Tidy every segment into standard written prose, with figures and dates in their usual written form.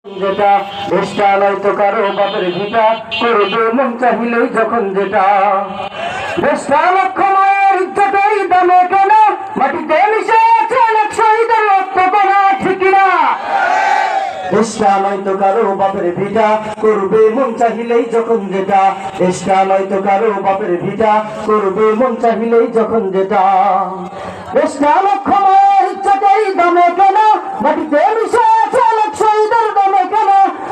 যেটা দেশটা নয়তো কারো বাপের ভিটা করবে মন চাহিলেই যখন যেটা দেশটা লক্ষ মায়ের ইজ্জতেই দামে কেন মাটিতে মিশে আছে অনেক শহীদের রক্ত কণা ঠিক না দেশটা নয়তো কারো বাপের ভিটা করবে মন চাহিলেই যখন যেটা দেশটা নয়তো কারো বাপের ভিটা করবে মন চাহিলেই যখন যেটা দেশটা লক্ষ মায়ের ইজ্জতেই দামে কেন মাটিতে মিশে আছে অনেক শহীদের দামে কেন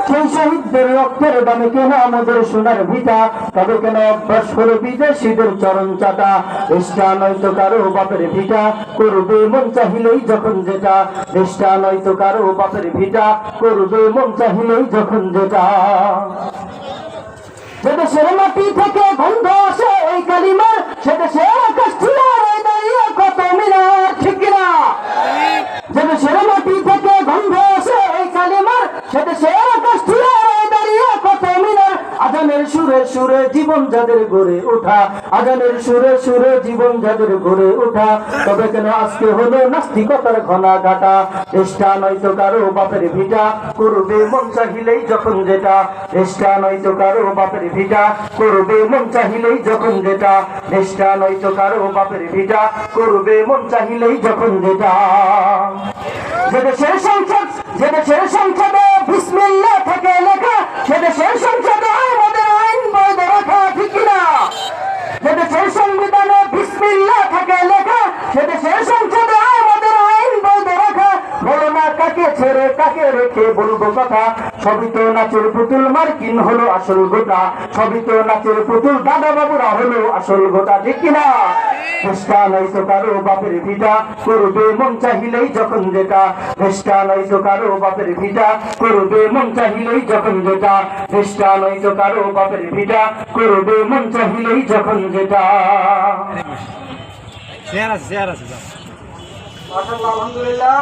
সেই শহীদদের রক্তের দামে কেন আমাদের সোনার ভিটা তবে কেন অভ্যাস করে বিদেশিদের চরণ চাটা দেশটা নয়তো কারো বাপের ভিটা করবে মন চাহিলেই যখন যেটা দেশটা নয়তো কারো বাপের ভিটা করবে মন চাহিলেই যখন যেটা যে দেশের মাটি থেকে গন্ধ আসে ওই কালিমার সে দেশের আকাশ ছিলার দাঁড়িয়ে কত মিনার ঠিক না যে দেশের মাটি থেকে গন্ধ আসে ওই কালিমার সে দেশের আকাশ ছিলার দাঁড়িয়ে কত মিনার আজানের সুরে সুরে জীবন যাদের গড়ে ওঠা আজানের সুরে সুরে জীবন যাদের গড়ে ওঠা তবে কেন আজকে হলো নাস্তিকতার ঘনা ঘাটা দেশটা নয়তো কারো বাপের ভিটা করবে মন চাহিলেই যখন যেটা দেশটা নয়তো কারো বাপের ভিটা করবে মন চাহিলেই যখন যেটা দেশটা নয়তো কারো বাপের ভিটা করবে মন চাহিলেই যখন যেটা যে দেশের সংসদে বিসমিল্লাহ থেকে লেখা সে দেশের সংসদে আমাদের আইন বৈধ রাখা ঠিক না যে দেশের সংবিধানে বিসমিল্লাহ থেকে লেখা সে দেশের সংসদে আমাদের আইন বৈধ রাখা বলো না কাকে ছেড়ে কাকে রেখে বলবো কথা সবই তো নাচের পুতুল মার্কিন হলো আসল গোটা সবই তো নাচের পুতুল দাদা বাবুরা হলো আসল গোটা ঠিক কিনা দেশটা নয়তো কারো বাপের ভিটা করবে মন চাহিলেই যখন যেটা দেশটা নয়তো কারো বাপের ভিটা করবে মন চাহিলেই যখন যেটা দেশটা নয়তো কারো বাপের ভিটা করবে মন চাহিলেই যখন যেটা শেয়ার আছে আলহামদুলিল্লাহ